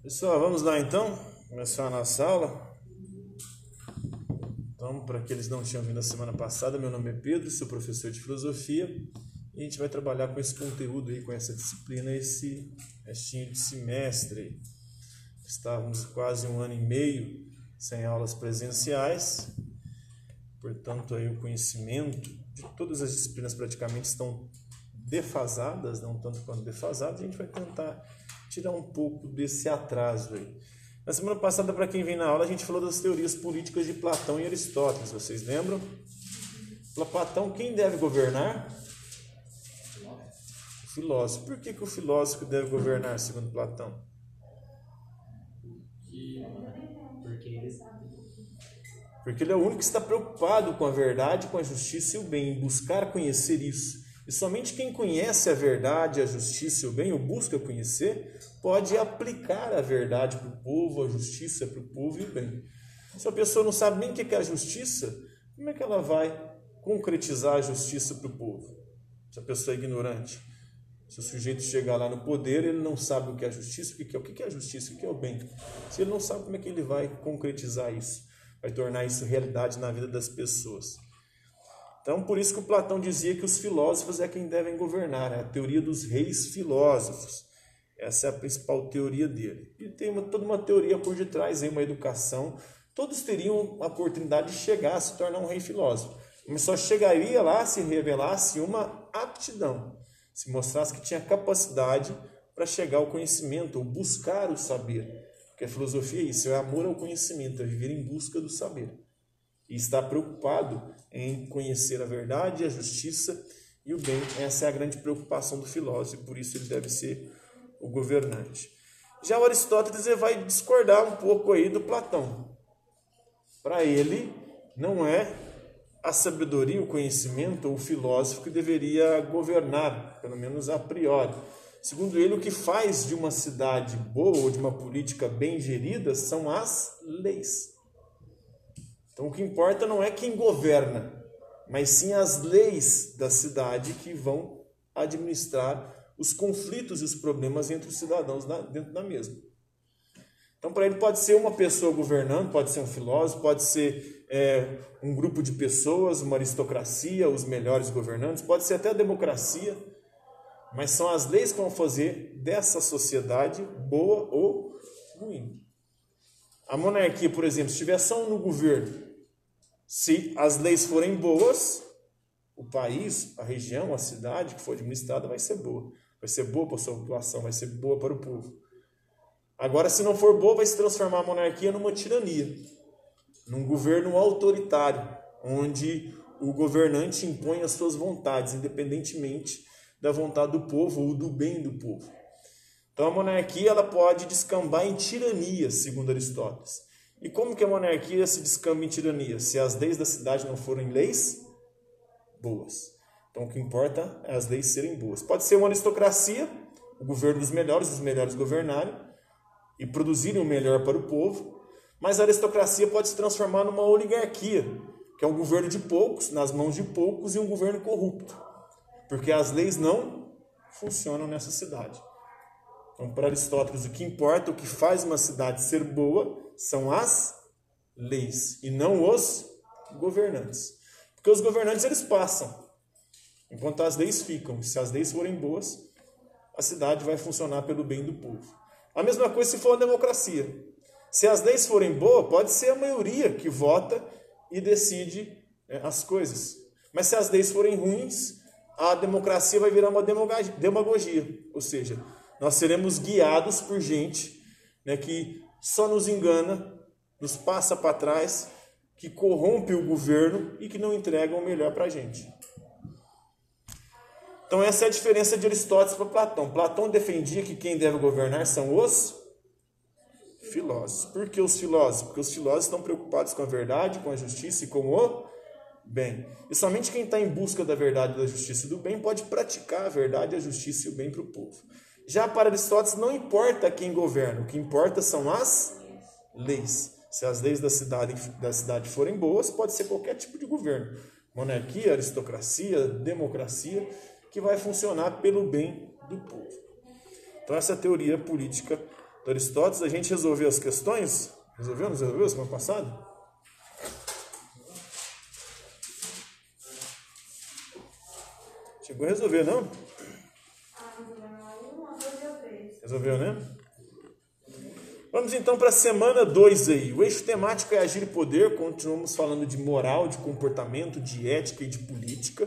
Pessoal, vamos lá então, começar a nossa aula. Então, para aqueles que não tinham vindo na semana passada, meu nome é Pedro, sou professor de filosofia e a gente vai trabalhar com esse conteúdo aí, com essa disciplina, esse restinho de semestre aí. Estávamos quase 1 ano e meio sem aulas presenciais, portanto aí o conhecimento de todas as disciplinas praticamente estão defasadas, não tanto quanto defasadas, a gente vai tentar tirar um pouco desse atraso aí. Na semana passada, para quem vem na aula, a gente falou das teorias políticas de Platão e Aristóteles, vocês lembram? Para Platão, quem deve governar? O filósofo. Por que o filósofo deve governar, segundo Platão? Porque ele é o único que está preocupado com a verdade, com a justiça e o bem, em buscar conhecer isso. E somente quem conhece a verdade, a justiça e o bem, ou busca conhecer, pode aplicar a verdade para o povo, a justiça para o povo e o bem. Se a pessoa não sabe nem o que é a justiça, como é que ela vai concretizar a justiça para o povo? Se a pessoa é ignorante. Se o sujeito chegar lá no poder, ele não sabe o que é a justiça, o que é a justiça, o que é o bem. Se ele não sabe, como é que ele vai concretizar isso? Vai tornar isso realidade na vida das pessoas. Então, por isso que o Platão dizia que os filósofos é quem devem governar, é a teoria dos reis filósofos. Essa é a principal teoria dele. E tem toda uma teoria por detrás, uma educação. Todos teriam a oportunidade de chegar a se tornar um rei filósofo, mas só chegaria lá se revelasse uma aptidão, se mostrasse que tinha capacidade para chegar ao conhecimento, ou buscar o saber. Porque a filosofia é isso, é amor ao conhecimento, é viver em busca do saber. E estar preocupado em conhecer a verdade, a justiça e o bem. Essa é a grande preocupação do filósofo, e por isso ele deve ser o governante. Já o Aristóteles vai discordar um pouco aí do Platão. Para ele, não é a sabedoria, o conhecimento ou o filósofo que deveria governar, pelo menos a priori. Segundo ele, o que faz de uma cidade boa ou de uma política bem gerida são as leis. Então, o que importa não é quem governa, mas sim as leis da cidade que vão administrar os conflitos e os problemas entre os cidadãos dentro da mesma. Então, para ele pode ser uma pessoa governando, pode ser um filósofo, pode ser um grupo de pessoas, uma aristocracia, os melhores governantes, pode ser até a democracia, mas são as leis que vão fazer dessa sociedade boa ou ruim. A monarquia, por exemplo, se tiver só um no governo, se as leis forem boas, o país, a região, a cidade que for administrada vai ser boa. Vai ser boa para a sua população, vai ser boa para o povo. Agora, se não for boa, vai se transformar a monarquia numa tirania, num governo autoritário, onde o governante impõe as suas vontades, independentemente da vontade do povo ou do bem do povo. Então, a monarquia ela pode descambar em tirania, segundo Aristóteles. E como que a monarquia se descamba em tirania? Se as leis da cidade não forem leis boas. Então, o que importa é as leis serem boas. Pode ser uma aristocracia, o governo dos melhores governarem e produzirem o melhor para o povo, mas a aristocracia pode se transformar numa oligarquia, que é um governo de poucos, nas mãos de poucos, e um governo corrupto, porque as leis não funcionam nessa cidade. Então, para Aristóteles, o que importa, o que faz uma cidade ser boa, são as leis e não os governantes. Porque os governantes eles passam, enquanto as leis ficam. Se as leis forem boas, a cidade vai funcionar pelo bem do povo. A mesma coisa se for a democracia. Se as leis forem boas, pode ser a maioria que vota e decide as coisas. Mas se as leis forem ruins, a democracia vai virar uma demagogia. Ou seja, nós seremos guiados por gente que só nos engana, nos passa para trás, que corrompe o governo e que não entrega o melhor para a gente. Então essa é a diferença de Aristóteles para Platão. Platão defendia que quem deve governar são os filósofos. Por que os filósofos? Porque os filósofos estão preocupados com a verdade, com a justiça e com o bem. E somente quem está em busca da verdade, da justiça e do bem pode praticar a verdade, a justiça e o bem para o povo. Já para Aristóteles não importa quem governa, o que importa são as leis. Se as leis da cidade forem boas, pode ser qualquer tipo de governo. Monarquia, aristocracia, democracia, que vai funcionar pelo bem do povo. Então essa é a teoria política do Aristóteles. A gente resolveu as questões? Resolveu? Não resolveu semana passada? Chegou a resolver, não? Resolveu, né? Vamos então para a semana 2 aí. O eixo temático é agir e poder. Continuamos falando de moral, de comportamento, de ética e de política.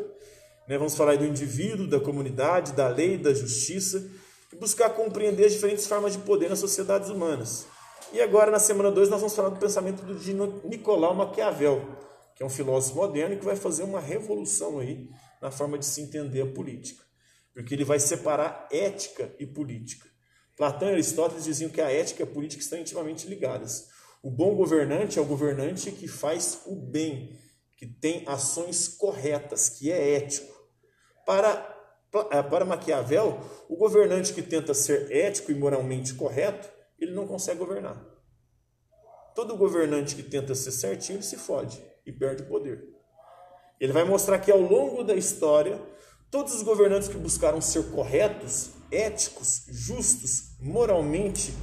Vamos falar do indivíduo, da comunidade, da lei, da justiça e buscar compreender as diferentes formas de poder nas sociedades humanas. E agora, na semana 2, nós vamos falar do pensamento de Nicolau Maquiavel, que é um filósofo moderno que vai fazer uma revolução aí na forma de se entender a política. Porque ele vai separar ética e política. Platão e Aristóteles diziam que a ética e a política estão intimamente ligadas. O bom governante é o governante que faz o bem, que tem ações corretas, que é ético. Para Maquiavel, o governante que tenta ser ético e moralmente correto, ele não consegue governar. Todo governante que tenta ser certinho, ele se fode e perde o poder. Ele vai mostrar que ao longo da história, todos os governantes que buscaram ser corretos, éticos, justos, moralmente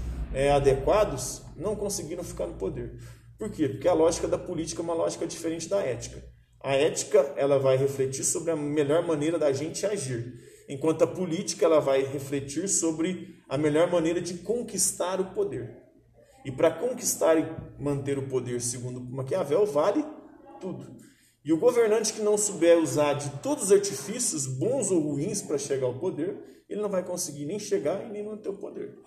adequados, não conseguiram ficar no poder. Por quê? Porque a lógica da política é uma lógica diferente da ética. A ética ela vai refletir sobre a melhor maneira da gente agir, enquanto a política ela vai refletir sobre a melhor maneira de conquistar o poder. E para conquistar e manter o poder, segundo Maquiavel, vale tudo. E o governante que não souber usar de todos os artifícios, bons ou ruins, para chegar ao poder, ele não vai conseguir nem chegar e nem manter o poder.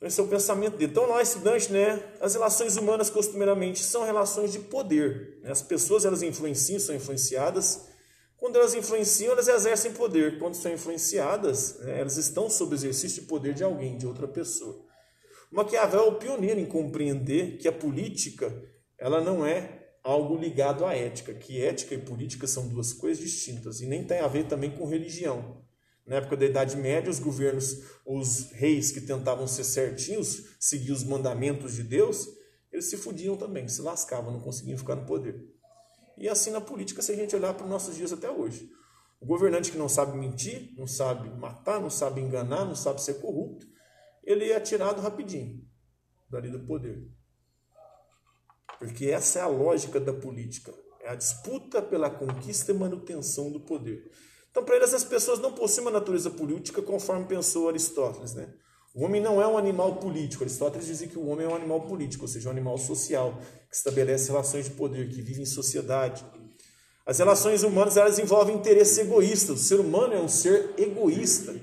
Esse é o pensamento dele. Então, nós, estudantes, as relações humanas costumeiramente são relações de poder. As pessoas, elas influenciam, são influenciadas. Quando elas influenciam, elas exercem poder. Quando são influenciadas, elas estão sob o exercício de poder de alguém, de outra pessoa. Maquiavel é o pioneiro em compreender que a política, ela não é algo ligado à ética, que ética e política são duas coisas distintas e nem tem a ver também com religião. Na época da Idade Média, os governos, os reis que tentavam ser certinhos, seguir os mandamentos de Deus, eles se fudiam também, se lascavam, não conseguiam ficar no poder. E assim na política, se a gente olhar para os nossos dias até hoje. O governante que não sabe mentir, não sabe matar, não sabe enganar, não sabe ser corrupto, ele é tirado rapidinho dali do poder. Porque essa é a lógica da política, é a disputa pela conquista e manutenção do poder. Então, para eles, as pessoas não possuem uma natureza política conforme pensou Aristóteles. O homem não é um animal político. Aristóteles dizia que o homem é um animal político, ou seja, um animal social, que estabelece relações de poder, que vive em sociedade. As relações humanas, elas envolvem interesses egoístas. O ser humano é um ser egoísta.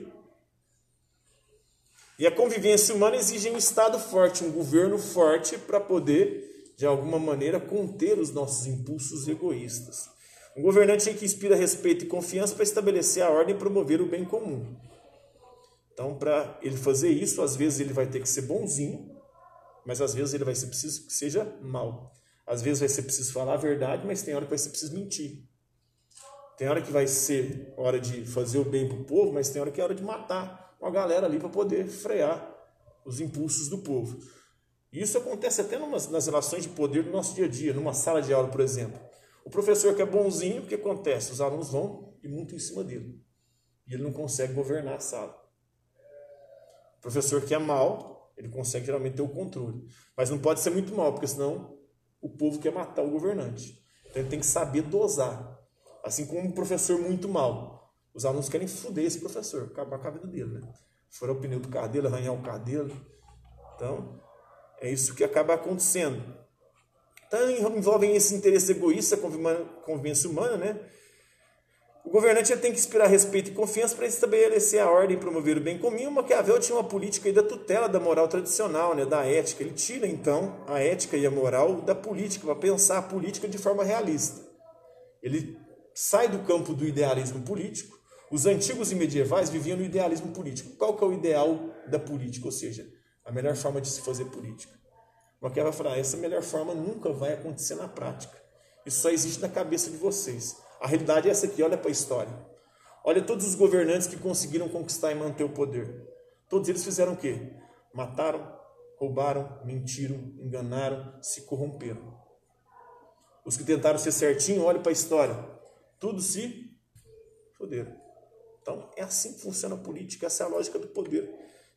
E a convivência humana exige um Estado forte, um governo forte para poder, de alguma maneira, conter os nossos impulsos egoístas. Um governante que inspira respeito e confiança para estabelecer a ordem e promover o bem comum. Então, para ele fazer isso, às vezes ele vai ter que ser bonzinho, mas às vezes ele vai ser preciso que seja mal. Às vezes vai ser preciso falar a verdade, mas tem hora que vai ser preciso mentir. Tem hora que vai ser hora de fazer o bem para o povo, mas tem hora que é hora de matar uma galera ali para poder frear os impulsos do povo. E isso acontece até nas relações de poder do nosso dia a dia, numa sala de aula, por exemplo. O professor que é bonzinho, o que acontece? Os alunos vão e montam em cima dele. E ele não consegue governar a sala. O professor que é mau, ele consegue geralmente ter o controle. Mas não pode ser muito mau, porque senão o povo quer matar o governante. Então ele tem que saber dosar. Assim como um professor muito mau. Os alunos querem foder esse professor, acabar com a vida dele. Furar o pneu do carro dele, arranhar o carro dele. Então, é isso que acaba acontecendo. Então, envolvem esse interesse egoísta, a convivência humana, O governante tem que inspirar respeito e confiança para estabelecer a ordem e promover o bem comum. Maquiavel tinha uma política aí da tutela da moral tradicional, da ética. Ele tira, então, a ética e a moral da política, para pensar a política de forma realista. Ele sai do campo do idealismo político. Os antigos e medievais viviam no idealismo político. Qual que é o ideal da política? Ou seja, a melhor forma de se fazer política. Maquiavel vai falar, essa melhor forma nunca vai acontecer na prática. Isso só existe na cabeça de vocês. A realidade é essa aqui, olha para a história. Olha todos os governantes que conseguiram conquistar e manter o poder. Todos eles fizeram o quê? Mataram, roubaram, mentiram, enganaram, se corromperam. Os que tentaram ser certinho, olha para a história. Tudo se foderam. Então, é assim que funciona a política, essa é a lógica do poder.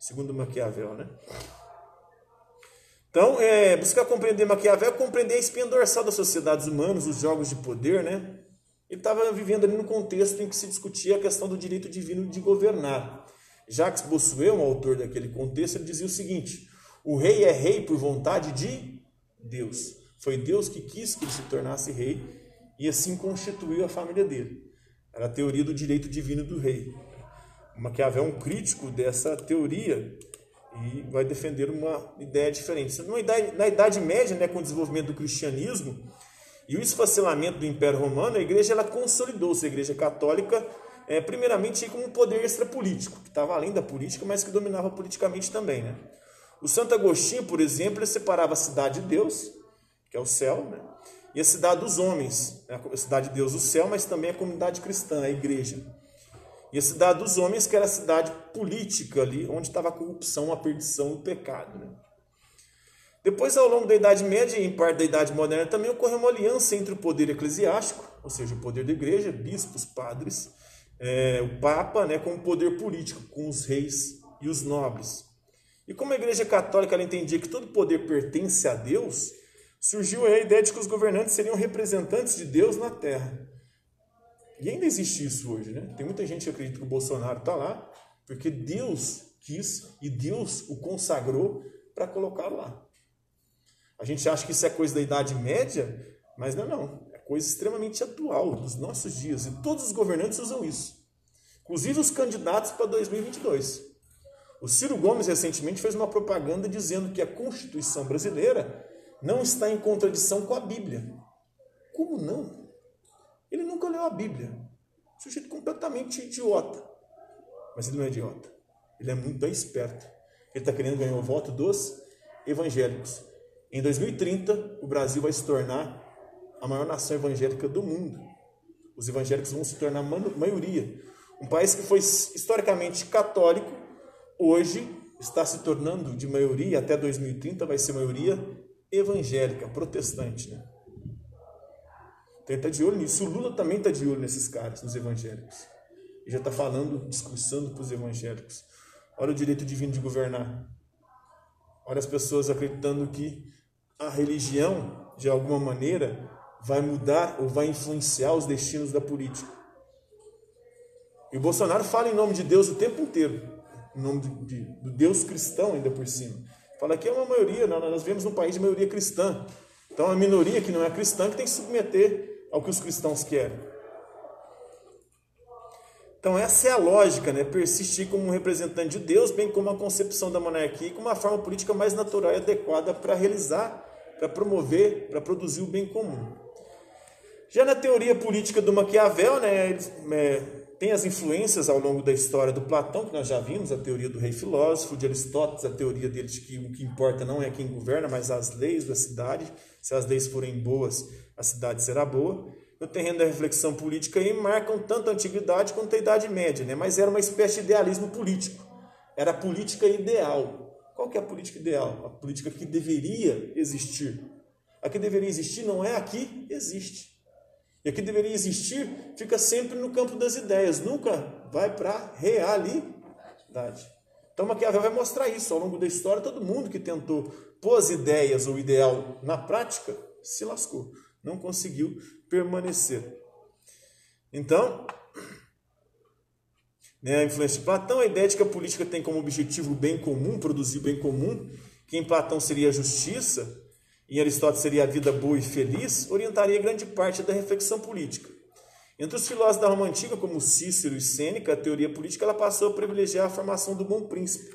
segundo Maquiavel, né? Então, buscar compreender Maquiavel é compreender a espinha dorsal das sociedades humanas, os jogos de poder, né? Ele estava vivendo ali num contexto em que se discutia a questão do direito divino de governar. Jacques Bossuet, um autor daquele contexto, ele dizia o seguinte: o rei é rei por vontade de Deus. Foi Deus que quis que ele se tornasse rei e assim constituiu a família dele. Era a teoria do direito divino do rei. Maquiavel é um crítico dessa teoria e vai defender uma ideia diferente. Na Idade Média, né, com o desenvolvimento do cristianismo e o esfacelamento do Império Romano, a igreja ela consolidou-se, a igreja católica, primeiramente como um poder extrapolítico, que estava além da política, mas que dominava politicamente também, né? O Santo Agostinho, por exemplo, ele separava a cidade de Deus, que é o céu, né, e a cidade dos homens, né, a cidade de Deus, o céu, mas também a comunidade cristã, a igreja. E a cidade dos homens, que era a cidade política ali, onde estava a corrupção, a perdição e o pecado, né? Depois, ao longo da Idade Média e em parte da Idade Moderna também, ocorreu uma aliança entre o poder eclesiástico, ou seja, o poder da igreja, bispos, padres, o Papa, né, com o poder político, com os reis e os nobres. E como a igreja católica ela entendia que todo poder pertence a Deus, surgiu a ideia de que os governantes seriam representantes de Deus na Terra. E ainda existe isso hoje, né? Tem muita gente que acredita que o Bolsonaro está lá porque Deus quis e Deus o consagrou para colocá-lo lá. A gente acha que isso é coisa da Idade Média, mas não. É coisa extremamente atual, dos nossos dias. E todos os governantes usam isso. Inclusive os candidatos para 2022. O Ciro Gomes recentemente fez uma propaganda dizendo que a Constituição brasileira não está em contradição com a Bíblia. Como não? Ele nunca leu a Bíblia. Sujeito completamente idiota. Mas ele não é idiota. Ele é muito esperto. Ele está querendo ganhar o voto dos evangélicos. Em 2030, o Brasil vai se tornar a maior nação evangélica do mundo. Os evangélicos vão se tornar maioria. Um país que foi historicamente católico, hoje está se tornando de maioria, até 2030 vai ser maioria evangélica, protestante, né? Então ele está de olho nisso. O Lula também está de olho nesses caras, nos evangélicos. Ele já está falando, discursando para os evangélicos. Olha o direito divino de governar. Olha as pessoas acreditando que a religião, de alguma maneira, vai mudar ou vai influenciar os destinos da política. E o Bolsonaro fala em nome de Deus o tempo inteiro. Em nome do Deus cristão, ainda por cima. Fala que é uma maioria, nós vivemos num país de maioria cristã. Então a minoria que não é cristã que tem que se submeter ao que os cristãos querem. Então essa é a lógica, né? Persistir como um representante de Deus, bem como a concepção da monarquia, como uma forma política mais natural e adequada para realizar, para promover, para produzir o bem comum. Já na teoria política do Maquiavel, né, tem as influências ao longo da história do Platão, que nós já vimos, a teoria do rei filósofo, de Aristóteles, a teoria dele de que o que importa não é quem governa, mas as leis da cidade. Se as leis forem boas, a cidade será boa. No terreno da reflexão política, aí marcam tanto a Antiguidade quanto a Idade Média, né? Mas era uma espécie de idealismo político. Era a política ideal. Qual que é a política ideal? A política que deveria existir. A que deveria existir não é a que existe. E a que deveria existir fica sempre no campo das ideias, nunca vai para a realidade. Então Maquiavel vai mostrar isso ao longo da história. Todo mundo que tentou pôr as ideias ou ideal na prática se lascou, não conseguiu permanecer. Então, a influência de Platão, a ideia de que a política tem como objetivo o bem comum, produzir o bem comum, que em Platão seria a justiça, e em Aristóteles seria a vida boa e feliz, orientaria grande parte da reflexão política. Entre os filósofos da Roma Antiga, como Cícero e Sêneca, a teoria política ela passou a privilegiar a formação do bom príncipe,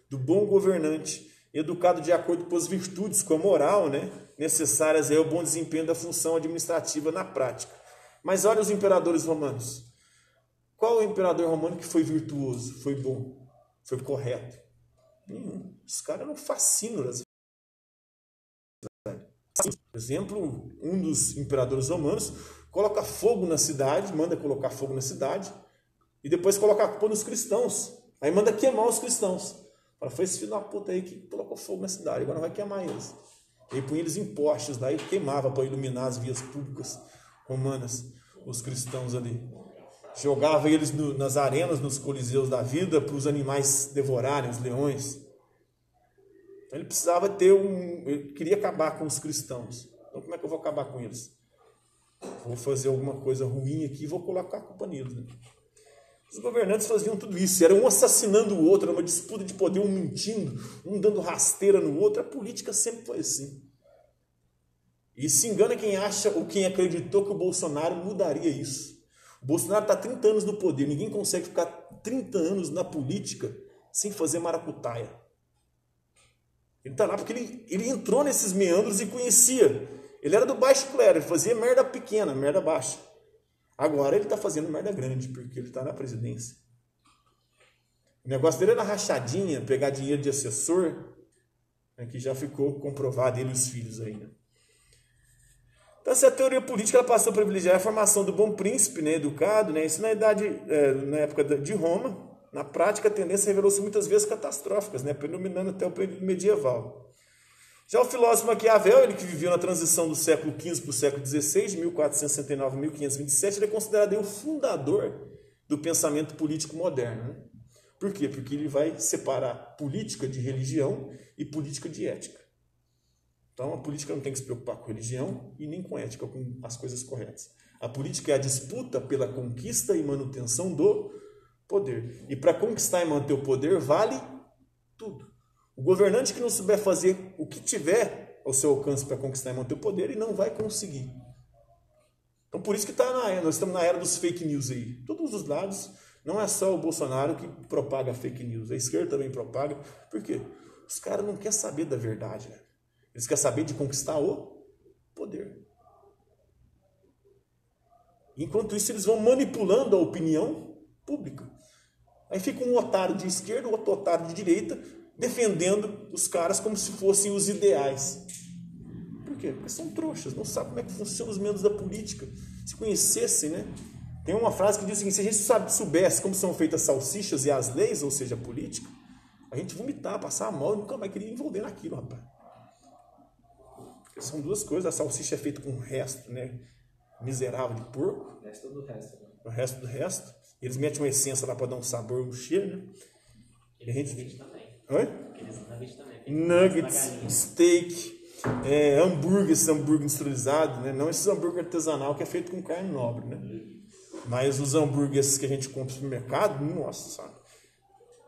do bom governante, educado de acordo com as virtudes, com a moral, né, necessárias ao bom desempenho da função administrativa na prática. Mas olha os imperadores romanos. Qual o imperador romano que foi virtuoso, foi bom, foi correto? Nenhum. Os caras eram fascínoras. Por exemplo, um dos imperadores romanos coloca fogo na cidade, manda colocar fogo na cidade, e depois coloca a culpa nos cristãos. Aí manda queimar os cristãos. Fala, foi esse filho da puta aí que colocou fogo na cidade, agora não vai queimar eles. E aí punha eles em postes lá e queimava para iluminar as vias públicas romanas, os cristãos ali. jogava eles nas arenas, nos coliseus da vida, para os animais devorarem, os leões. Então ele precisava ele queria acabar com os cristãos. Então como é que eu vou acabar com eles? Vou fazer alguma coisa ruim aqui e vou colocar a culpa neles. Né? Os governantes faziam tudo isso, era um assassinando o outro, era uma disputa de poder, um mentindo, um dando rasteira no outro. A política sempre foi assim. E se engana quem acha ou quem acreditou que o Bolsonaro mudaria isso. O Bolsonaro está 30 anos no poder, ninguém consegue ficar 30 anos na política sem fazer maracutaia. Ele está lá porque ele entrou nesses meandros e conhecia. Ele era do baixo clero, ele fazia merda pequena, merda baixa. Agora ele está fazendo merda grande, porque ele está na presidência. O negócio dele era rachadinha, pegar dinheiro de assessor, né, que já ficou comprovado, ele e os filhos aí. Né? Então essa teoria política ela passou a privilegiar a formação do bom príncipe, né, educado, né, isso na época de Roma. Na prática, a tendência revelou-se muitas vezes catastróficas, né, predominando até o período medieval. Já o filósofo Maquiavel, ele que viveu na transição do século XV para o século XVI, de 1469 a 1527, ele é considerado o fundador do pensamento político moderno. Né? Por quê? Porque ele vai separar política de religião e política de ética. Então, a política não tem que se preocupar com religião e nem com ética, com as coisas corretas. A política é a disputa pela conquista e manutenção do poder. E para conquistar e manter o poder, vale tudo. O governante que não souber fazer o que tiver ao seu alcance para conquistar e manter o poder, ele não vai conseguir. Então, por isso que nós estamos na era dos fake news aí. Todos os lados, não é só o Bolsonaro que propaga fake news. A esquerda também propaga. Por quê? Os caras não querem saber da verdade. Né? Eles querem saber de conquistar o poder. Enquanto isso, eles vão manipulando a opinião pública. Aí fica um otário de esquerda, outro otário de direita, defendendo os caras como se fossem os ideais. Por quê? Porque são trouxas, não sabem como é que funcionam os membros da política. Se conhecessem, né? Tem uma frase que diz o seguinte: se a gente soubesse como são feitas as salsichas e as leis, ou seja, a política, a gente vomitar, passar mal e nunca mais queria envolver naquilo, rapaz. Porque são duas coisas, a salsicha é feita com o resto, né? Miserável de porco. O resto do resto. Né? O resto do resto. Eles metem uma essência lá para dar um sabor, um cheiro, né? E a gente também. Oi? Aqueles nuggets também. Nuggets, steak, hambúrguer, esses hambúrguer industrializados, né? Não esses hambúrguer artesanal que é feito com carne nobre, né? Mas os hambúrgueres que a gente compra no supermercado, nossa,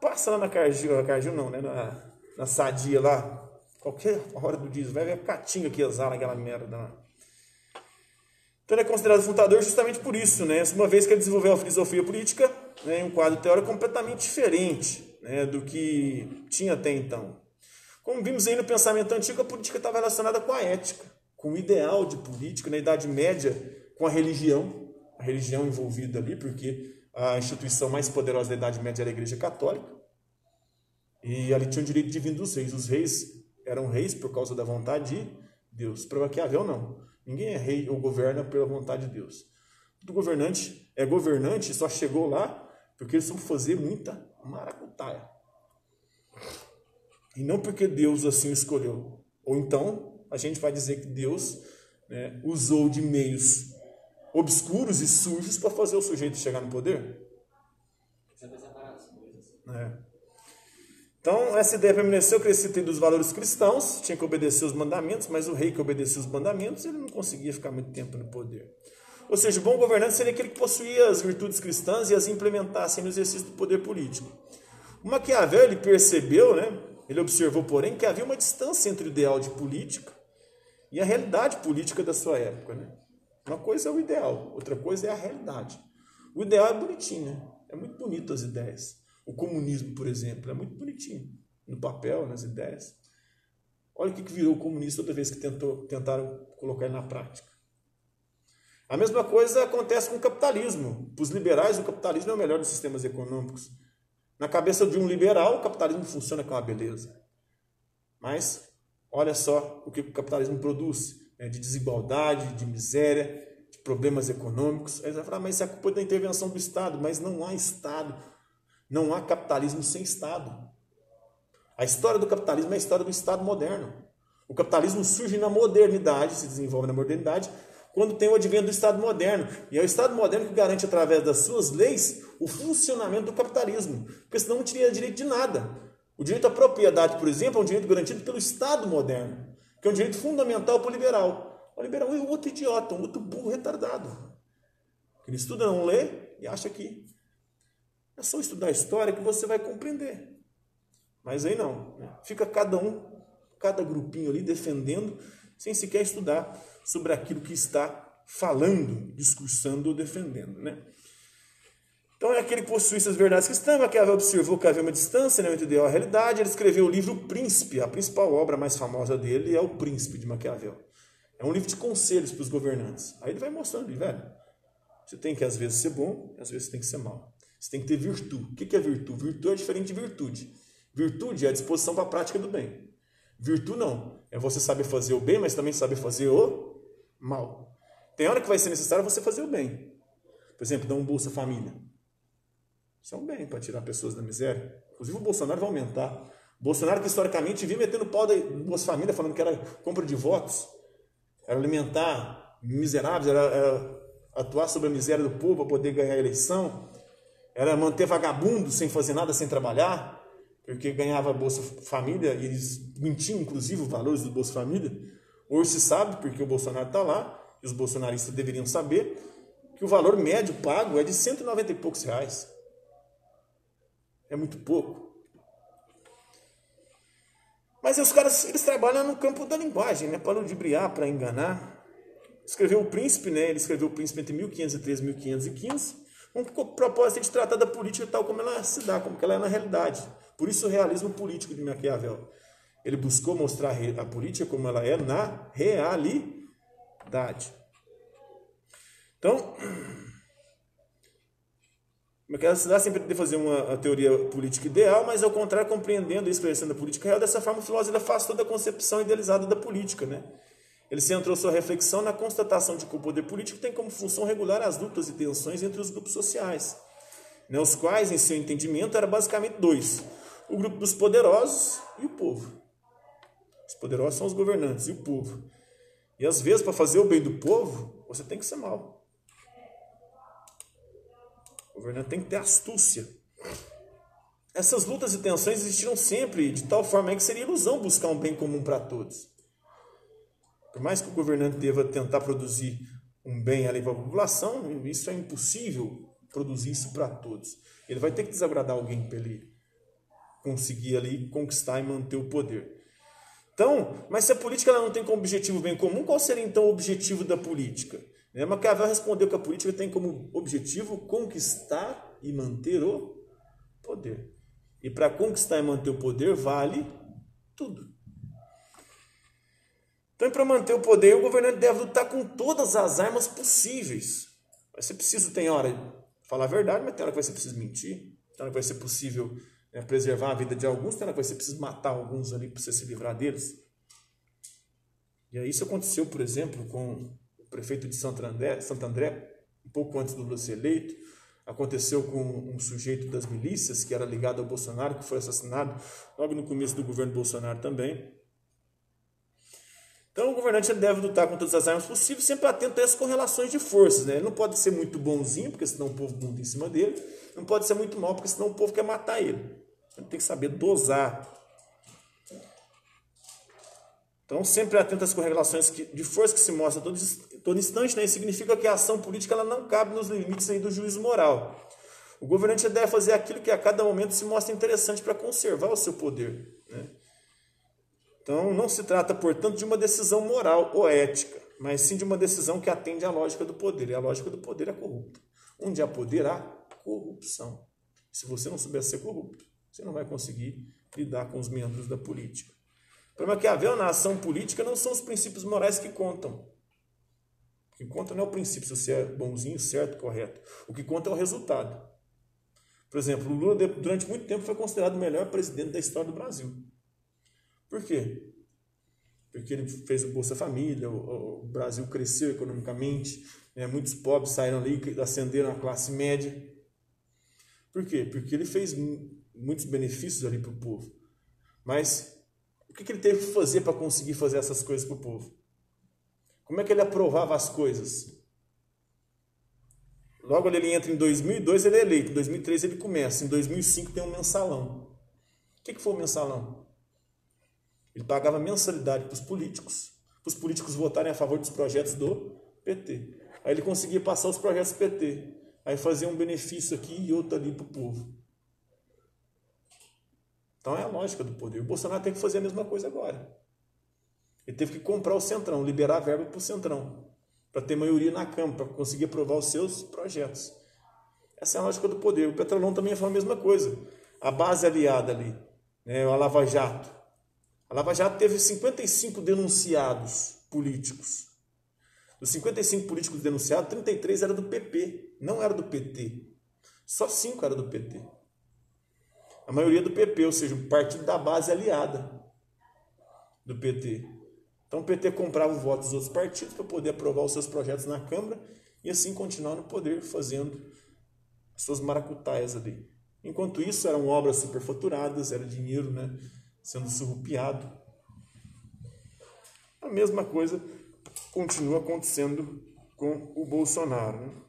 passa lá na Cargill não, né? Na Sadia lá, qualquer hora do dia, vai ver a catinga que exala aquela merda lá. Então ele é considerado fundador justamente por isso, né? Uma vez que ele desenvolveu a filosofia política, né, em um quadro teórico completamente diferente, né, do que tinha até então. Como vimos aí no pensamento antigo, a política estava relacionada com a ética, com o ideal de política, na Idade Média, com a religião envolvida ali, porque a instituição mais poderosa da Idade Média era a Igreja Católica, e ali tinha o direito divino dos reis. Os reis eram reis por causa da vontade de Deus. Para Maquiavel, não. Ninguém é rei ou governa pela vontade de Deus. Todo governante é governante e só chegou lá porque eles vão fazer muita maracutaia. E não porque Deus assim escolheu. Ou então a gente vai dizer que Deus, né, usou de meios obscuros e sujos para fazer o sujeito chegar no poder. Saber separar as coisas. Então, essa ideia permaneceu crescida dos valores cristãos, tinha que obedecer os mandamentos, mas o rei que obedecia os mandamentos, ele não conseguia ficar muito tempo no poder. Ou seja, o bom governante seria aquele que possuía as virtudes cristãs e as implementasse no exercício do poder político. O Maquiavel, ele percebeu, né, ele observou, porém, que havia uma distância entre o ideal de política e a realidade política da sua época. Né? Uma coisa é o ideal, outra coisa é a realidade. O ideal é bonitinho, né? É muito bonito as ideias. O comunismo, por exemplo, é muito bonitinho. No papel, nas ideias. Olha o que virou o comunista toda vez que tentaram colocar ele na prática. A mesma coisa acontece com o capitalismo. Para os liberais, o capitalismo é o melhor dos sistemas econômicos. Na cabeça de um liberal, o capitalismo funciona com uma beleza. Mas, olha só o que o capitalismo produz. De desigualdade, de miséria, de problemas econômicos. Aí você vai falar, mas isso é culpa da intervenção do Estado. Mas não há Estado. Não há capitalismo sem Estado. A história do capitalismo é a história do Estado moderno. O capitalismo surge na modernidade, se desenvolve na modernidade, quando tem o advento do Estado moderno. E é o Estado moderno que garante, através das suas leis, o funcionamento do capitalismo. Porque senão não teria direito de nada. O direito à propriedade, por exemplo, é um direito garantido pelo Estado moderno, que é um direito fundamental para o liberal. O liberal é um outro idiota, um outro burro retardado. Ele estuda, não lê e acha que é só estudar a história que você vai compreender. Mas aí não. Fica cada grupinho ali defendendo, sem sequer estudar sobre aquilo que está falando, discursando ou defendendo, né? Então é aquele que possui essas verdades cristãs. Maquiavel observou que havia uma distância, né, entre o ideal e a realidade. Ele escreveu o livro O Príncipe. A principal obra mais famosa dele é O Príncipe, de Maquiavel. É um livro de conselhos para os governantes. Aí ele vai mostrando ali, velho, você tem que às vezes ser bom, às vezes você tem que ser mal. Você tem que ter virtude. O que é virtude? Virtude é diferente de virtude. Virtude é a disposição para a prática do bem. Virtude não. É você saber fazer o bem, mas também saber fazer o mal. Tem hora que vai ser necessário você fazer o bem. Por exemplo, dar um Bolsa Família. Isso é um bem para tirar pessoas da miséria. Inclusive o Bolsonaro vai aumentar. O Bolsonaro, que historicamente vinha metendo pau da Bolsa Família, falando que era compra de votos, era alimentar miseráveis, era atuar sobre a miséria do povo para poder ganhar a eleição, era manter vagabundos sem fazer nada, sem trabalhar, porque ganhava a Bolsa Família, e eles mentiam, inclusive, os valores do Bolsa Família. Hoje se sabe, porque o Bolsonaro está lá, e os bolsonaristas deveriam saber, que o valor médio pago é de R$190 e poucos. É muito pouco. Mas os caras, eles trabalham no campo da linguagem, né? Para ludibriar, para enganar. Escreveu O Príncipe, né? Ele escreveu O Príncipe entre 1513 e 1515, com o propósito de tratar da política tal como ela se dá, como ela é na realidade. Por isso o realismo político de Maquiavel. Ele buscou mostrar a política como ela é na realidade. Então, Maquiavel se dá sempre de fazer uma teoria política ideal, mas ao contrário, compreendendo e esclarecendo a política real, dessa forma o filósofo afastou da concepção idealizada da política, né? Ele centrou sua reflexão na constatação de que o poder político tem como função regular as lutas e tensões entre os grupos sociais, né, os quais, em seu entendimento, eram basicamente dois: o grupo dos poderosos e o povo. Os poderosos são os governantes e o povo. E às vezes, para fazer o bem do povo, você tem que ser mau. O governante tem que ter astúcia. Essas lutas e tensões existiram sempre, de tal forma que seria ilusão buscar um bem comum para todos. Por mais que o governante deva tentar produzir um bem ali para a população, isso é impossível produzir isso para todos. Ele vai ter que desagradar alguém para ele conseguir ali conquistar e manter o poder. Então, mas se a política ela não tem como objetivo o bem comum, qual seria então o objetivo da política? Maquiavel respondeu que a política tem como objetivo conquistar e manter o poder. E para conquistar e manter o poder vale tudo. Então, para manter o poder, o governante deve lutar com todas as armas possíveis. Vai ser preciso, tem hora, falar a verdade, mas tem hora que vai ser preciso mentir, tem hora que vai ser possível preservar a vida de alguns, tem hora que vai ser preciso matar alguns ali para você se livrar deles. E aí isso aconteceu, por exemplo, com o prefeito de Santo André, um pouco antes do Lula ser eleito. Aconteceu com um sujeito das milícias que era ligado ao Bolsonaro, que foi assassinado logo no começo do governo Bolsonaro também. Então o governante deve lutar com todas as armas possíveis, sempre atento a essas correlações de forças, né? Ele não pode ser muito bonzinho, porque senão o povo monta em cima dele. Não pode ser muito mal, porque senão o povo quer matar ele. Ele tem que saber dosar. Então sempre atento às correlações de força que se mostram todo instante, né? Isso significa que a ação política ela não cabe nos limites aí do juízo moral. O governante deve fazer aquilo que a cada momento se mostra interessante para conservar o seu poder, né? Então, não se trata, portanto, de uma decisão moral ou ética, mas sim de uma decisão que atende à lógica do poder. E a lógica do poder é corrupta. Onde há poder, há corrupção. Se você não souber ser corrupto, você não vai conseguir lidar com os membros da política. Para Maquiavel, na ação política, não são os princípios morais que contam. O que conta não é o princípio, se você é bonzinho, certo, correto. O que conta é o resultado. Por exemplo, o Lula, durante muito tempo, foi considerado o melhor presidente da história do Brasil. Por quê? Porque ele fez o Bolsa Família, o Brasil cresceu economicamente, né? Muitos pobres saíram ali, ascenderam à classe média. Por quê? Porque ele fez muitos benefícios ali para o povo. Mas o que ele teve que fazer para conseguir fazer essas coisas para o povo? Como é que ele aprovava as coisas? Logo ele entra em 2002, ele é eleito. Em 2003 ele começa. Em 2005 tem um mensalão. O que foi o mensalão? Ele pagava mensalidade para os políticos votarem a favor dos projetos do PT. Aí ele conseguia passar os projetos do PT. Aí fazia um benefício aqui e outro ali para o povo. Então é a lógica do poder. O Bolsonaro tem que fazer a mesma coisa agora. Ele teve que comprar o Centrão, liberar a verba para o Centrão, para ter maioria na Câmara, para conseguir aprovar os seus projetos. Essa é a lógica do poder. O Petrolão também foi a mesma coisa. A base aliada ali, né, a Lava Jato. A Lava Jato teve 55 denunciados políticos. Dos 55 políticos denunciados, 33 eram do PP, não era do PT. Só 5 eram do PT. A maioria do PP, ou seja, o partido da base aliada do PT. Então o PT comprava o voto dos outros partidos para poder aprovar os seus projetos na Câmara e assim continuar no poder fazendo as suas maracutaias ali. Enquanto isso, eram obras superfaturadas, era dinheiro, né, sendo surrupiado. A mesma coisa continua acontecendo com o Bolsonaro, né?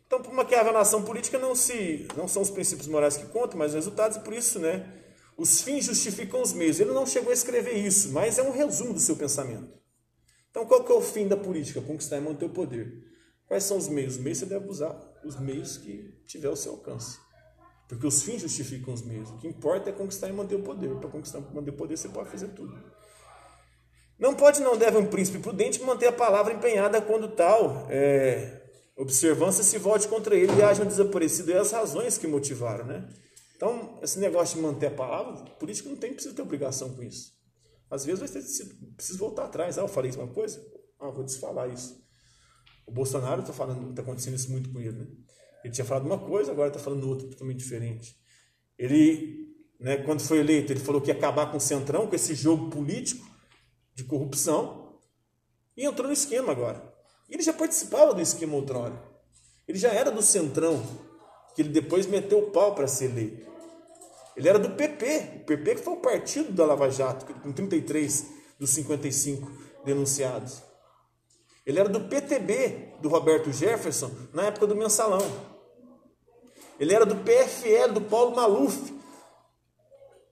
Então, por uma que a nação política não são os princípios morais que contam, mas os resultados, e por isso, né, os fins justificam os meios. Ele não chegou a escrever isso, mas é um resumo do seu pensamento. Então, qual que é o fim da política? Conquistar e manter o poder. Quais são os meios? Os meios você deve usar os meios que tiver ao seu alcance. Porque os fins justificam os meios. O que importa é conquistar e manter o poder. Para conquistar e manter o poder, você pode fazer tudo. Não pode, não deve um príncipe prudente manter a palavra empenhada quando tal observância se volte contra ele e hajam desaparecido as razões que motivaram, né? Então, esse negócio de manter a palavra, o político não precisa ter obrigação com isso. Às vezes vai ter precisa voltar atrás. Eu falei uma coisa? Vou desfalar isso. O Bolsonaro está acontecendo isso muito com ele, né? Ele tinha falado uma coisa, agora está falando outra totalmente diferente. Ele, né, quando foi eleito, ele falou que ia acabar com o Centrão, com esse jogo político de corrupção, e entrou no esquema agora. Ele já participava do esquema outrora. Ele já era do Centrão, que ele depois meteu o pau para ser eleito. Ele era do PP, o PP que foi o partido da Lava Jato, com 33 dos 55 denunciados. Ele era do PTB, do Roberto Jefferson, na época do mensalão. Ele era do PFL, do Paulo Maluf.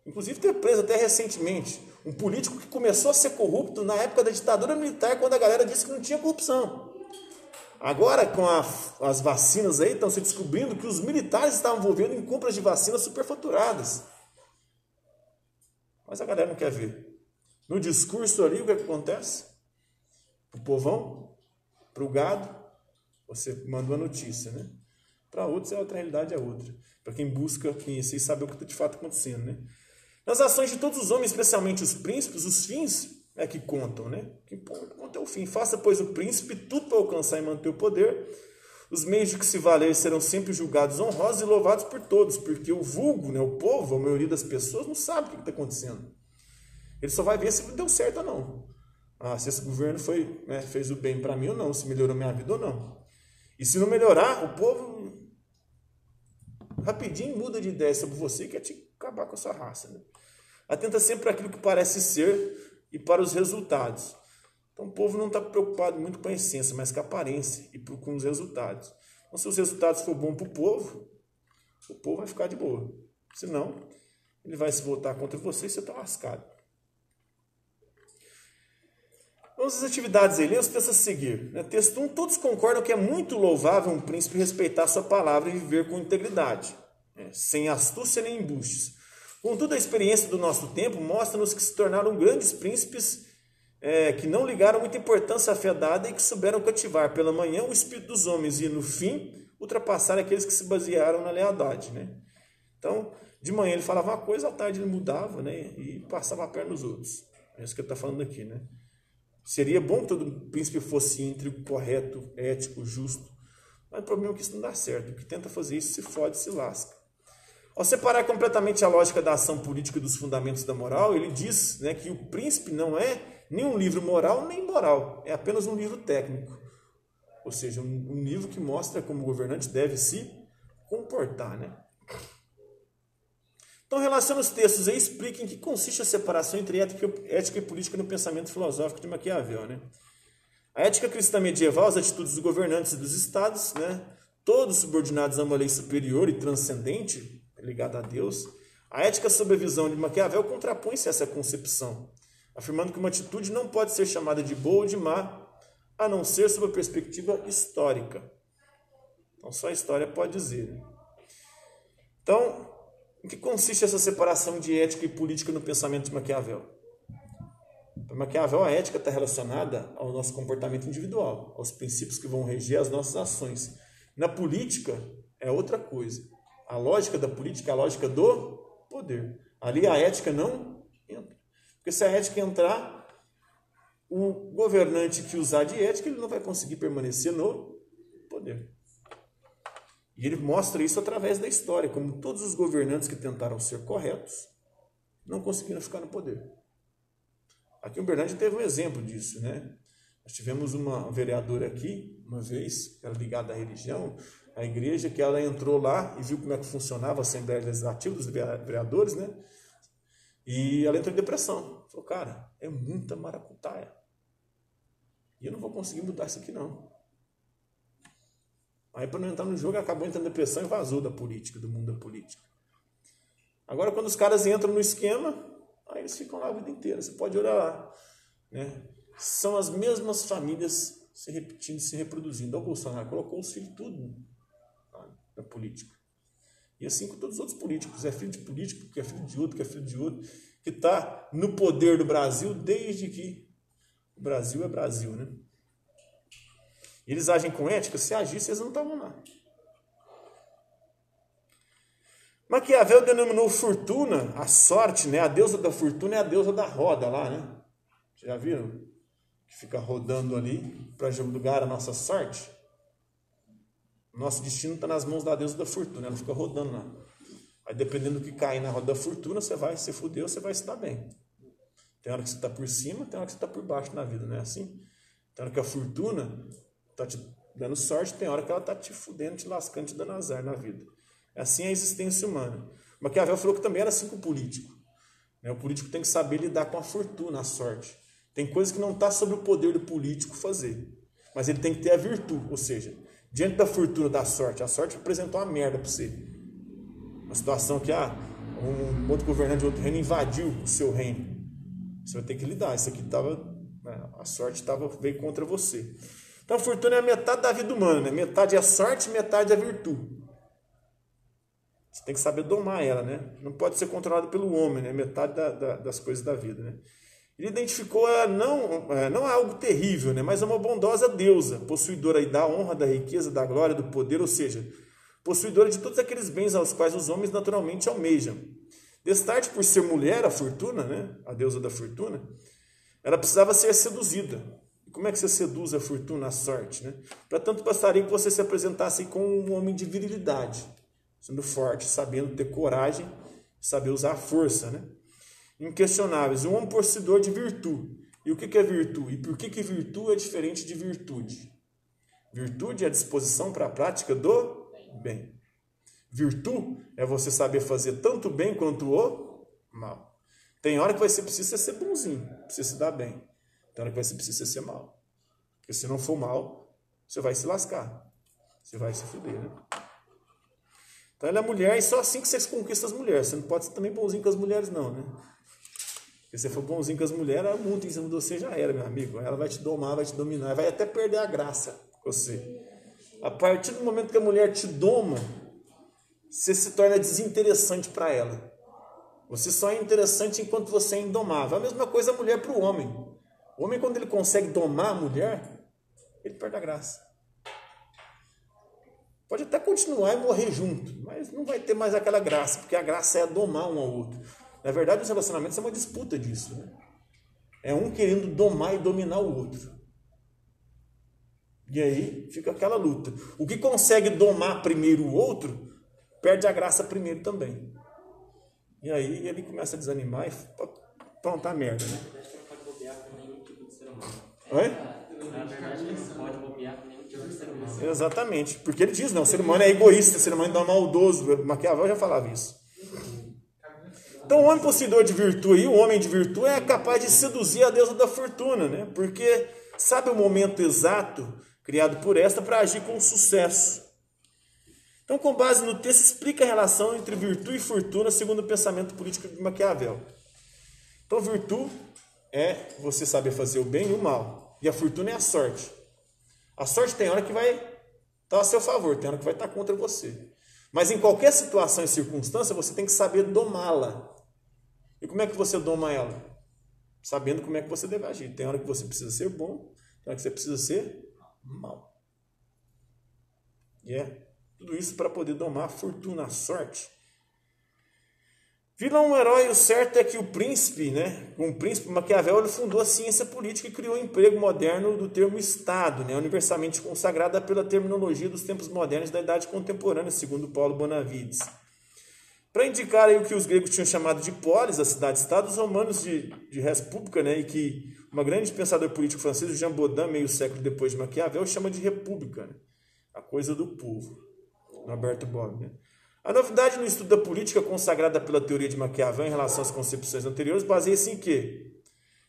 Inclusive teve preso até recentemente. Um político que começou a ser corrupto na época da ditadura militar, quando a galera disse que não tinha corrupção. Agora, com as vacinas aí, estão se descobrindo que os militares estavam envolvidos em compras de vacinas superfaturadas. Mas a galera não quer ver. No discurso ali, o que acontece? Para o povão, para o gado, você manda uma notícia, né? Para outros, a outra realidade é outra. Para quem busca conhecer e saber o que está de fato acontecendo, né? Nas ações de todos os homens, especialmente os príncipes, os fins é que contam, né? O que conta é o fim. Faça, pois, o príncipe tudo para alcançar e manter o poder. Os meios de que se valer serão sempre julgados honrosos e louvados por todos, porque o vulgo, né, o povo, a maioria das pessoas, não sabe o que está acontecendo. Ele só vai ver se deu certo ou não. Se esse governo fez o bem para mim ou não, se melhorou minha vida ou não. E se não melhorar, o povo rapidinho muda de ideia sobre você e quer te acabar com a sua raça, né? Atenta sempre para aquilo que parece ser e para os resultados. Então o povo não está preocupado muito com a essência, mas com a aparência e com os resultados. Então, se os resultados for bom para o povo vai ficar de boa. Senão, ele vai se voltar contra você e você está lascado. Vamos às atividades aí. Leia os textos a seguir. Texto 1. Todos concordam que é muito louvável um príncipe respeitar sua palavra e viver com integridade, sem astúcia nem embustes. Contudo, a experiência do nosso tempo mostra-nos que se tornaram grandes príncipes que não ligaram muita importância à fé dada e que souberam cativar pela manhã o espírito dos homens e, no fim, ultrapassar aqueles que se basearam na lealdade, né? Então, de manhã ele falava uma coisa, à tarde ele mudava, né, e passava a perna nos outros. É isso que ele está falando aqui, né? Seria bom que todo príncipe fosse íntegro, correto, ético, justo. Mas o problema é que isso não dá certo. O que tenta fazer isso se fode, se lasca. Ao separar completamente a lógica da ação política dos fundamentos da moral, ele diz, né, que o príncipe não é nem um livro moral, nem moral. É apenas um livro técnico. Ou seja, um livro que mostra como o governante deve se comportar, né? Então, relaciona os textos aí e explica em que consiste a separação entre ética e política no pensamento filosófico de Maquiavel, né? A ética cristã medieval, as atitudes dos governantes e dos estados, né, todos subordinados a uma lei superior e transcendente, ligada a Deus. A ética sob a visão de Maquiavel contrapõe-se a essa concepção, afirmando que uma atitude não pode ser chamada de boa ou de má, a não ser sob a perspectiva histórica. Então, só a história pode dizer. Então, em que consiste essa separação de ética e política no pensamento de Maquiavel? Para Maquiavel, a ética está relacionada ao nosso comportamento individual, aos princípios que vão reger as nossas ações. Na política, é outra coisa. A lógica da política é a lógica do poder. Ali a ética não entra. Porque se a ética entrar, o governante que usar de ética, ele não vai conseguir permanecer no poder. E ele mostra isso através da história, como todos os governantes que tentaram ser corretos não conseguiram ficar no poder. Aqui em Uberlândia teve um exemplo disso, né? Nós tivemos uma vereadora aqui, uma vez, que era ligada à religião, à igreja, que ela entrou lá e viu como é que funcionava a Assembleia Legislativa dos vereadores, né? E ela entrou em depressão. Falou, cara, é muita maracutaia. E eu não vou conseguir mudar isso aqui, não. Aí, para não entrar no jogo, ela acabou entrando em depressão e vazou da política, do mundo da política. Agora, quando os caras entram no esquema, aí eles ficam lá a vida inteira. Você pode olhar lá, né? São as mesmas famílias se repetindo, se reproduzindo. O Bolsonaro colocou os filhos tudo na política. E assim com todos os outros políticos. É filho de político, que é filho de outro, que é filho de outro, que está no poder do Brasil desde que o Brasil é Brasil, né? Eles agem com ética, se agissem, eles não estavam lá. Maquiavel denominou fortuna, a sorte, né? A deusa da fortuna é a deusa da roda lá, né? Já viram? Que fica rodando ali para julgar a nossa sorte. Nosso destino está nas mãos da deusa da fortuna, ela fica rodando lá. Aí dependendo do que cair na roda da fortuna, você vai se fuder, você vai se dar bem. Tem hora que você está por cima, tem hora que você está por baixo na vida, não é assim? Tem hora que a fortuna está te dando sorte, tem hora que ela está te fudendo, te lascando, te dando azar na vida. É assim a existência humana. Maquiavel falou que também era assim com o político. O político tem que saber lidar com a fortuna, a sorte. Tem coisas que não está sob o poder do político fazer. Mas ele tem que ter a virtude. Ou seja, diante da fortuna, da sorte, a sorte representou uma merda para você. Uma situação que um outro governante de outro reino invadiu o seu reino. Você vai ter que lidar. Isso aqui a sorte veio contra você. Então a fortuna é a metade da vida humana, né? Metade é a sorte, metade é a virtude. Você tem que saber domar ela, né? Não pode ser controlado pelo homem, né? Metade das coisas da vida, né? Ele identificou ela não é algo terrível, né? Mas é uma bondosa deusa, possuidora da honra, da riqueza, da glória, do poder, ou seja, possuidora de todos aqueles bens aos quais os homens naturalmente almejam. Destarte por ser mulher, a fortuna, né? A deusa da fortuna, ela precisava ser seduzida. Como é que você seduz a fortuna, a sorte, né? Para tanto bastaria que você se apresentasse como um homem de virilidade, sendo forte, sabendo ter coragem, saber usar a força, né? Inquestionáveis, um homem possuidor de virtude. E o que é virtude? E por que virtude é diferente de virtude? Virtude é a disposição para a prática do bem. Virtude é você saber fazer tanto o bem quanto o mal. Tem hora que vai ser preciso ser bonzinho, precisa se dar bem. Tem hora que vai ser preciso ser mal. Porque se não for mal, você vai se lascar. Você vai se fuder, né? Então ela é mulher e só assim que você conquista as mulheres. Você não pode ser também bonzinho com as mulheres, não, né? Porque se você for bonzinho com as mulheres, ela monta em cima de você, já era, meu amigo. Ela vai te domar, vai te dominar, vai até perder a graça com você. A partir do momento que a mulher te doma, você se torna desinteressante para ela. Você só é interessante enquanto você é indomável. A mesma coisa a mulher para o homem. O homem, quando ele consegue domar a mulher, ele perde a graça. Pode até continuar e morrer junto, mas não vai ter mais aquela graça, porque a graça é domar um ao outro. Na verdade, os relacionamentos é uma disputa disso, né? É um querendo domar e dominar o outro. E aí fica aquela luta. O que consegue domar primeiro o outro, perde a graça primeiro também. E aí ele começa a desanimar e pronto, a merda, né? Oi? Na verdade, ele não pode bobear com nenhum tipo de ser humano. Exatamente, porque ele diz, não, o ser humano é egoísta, o ser humano é maldoso. Maquiavel já falava isso. Então o homem possuidor de virtude e o homem de virtude é capaz de seduzir a deusa da fortuna, né? Porque sabe o momento exato criado por esta para agir com sucesso. Então, com base no texto, explica a relação entre virtude e fortuna segundo o pensamento político de Maquiavel. Então, virtude é você saber fazer o bem e o mal. E a fortuna é a sorte. A sorte tem hora que vai estar a seu favor, tem hora que vai estar contra você. Mas em qualquer situação e circunstância, você tem que saber domá-la. E como é que você doma ela? Sabendo como é que você deve agir. Tem hora que você precisa ser bom, tem hora que você precisa ser mal. E tudo isso para poder domar a fortuna, a sorte. Vira um herói, o certo é que o príncipe Maquiavel, ele fundou a ciência política e criou o emprego moderno do termo Estado, universalmente consagrada pela terminologia dos tempos modernos da Idade Contemporânea, segundo Paulo Bonavides. Para indicar aí o que os gregos tinham chamado de polis, a cidade-estado, os romanos de república, e que uma grande pensador político francês, Jean Baudin, meio século depois de Maquiavel, chama de república, a coisa do povo, Norberto Bobbio. A novidade no estudo da política consagrada pela teoria de Maquiavel em relação às concepções anteriores baseia-se em quê?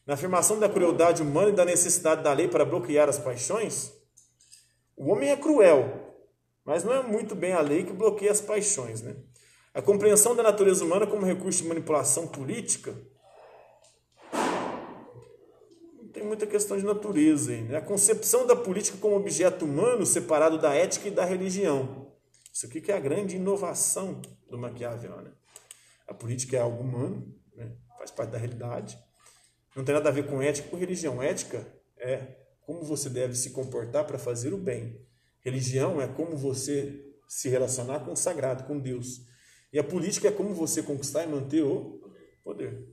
Na afirmação da crueldade humana e da necessidade da lei para bloquear as paixões. O homem é cruel, mas não é muito bem a lei que bloqueia as paixões, A compreensão da natureza humana como recurso de manipulação política. Não tem muita questão de natureza aí, A concepção da política como objeto humano separado da ética e da religião. Isso aqui que é a grande inovação do Maquiavel. A política é algo humano, faz parte da realidade. Não tem nada a ver com ética ou religião. Ética é como você deve se comportar para fazer o bem. Religião é como você se relacionar com o sagrado, com Deus. E a política é como você conquistar e manter o poder.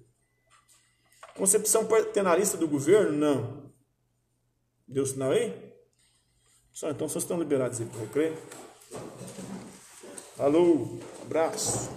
Concepção paternalista do governo? Não. Deu sinal aí? Só então vocês estão liberados aí para o recreio. Alô, abraço.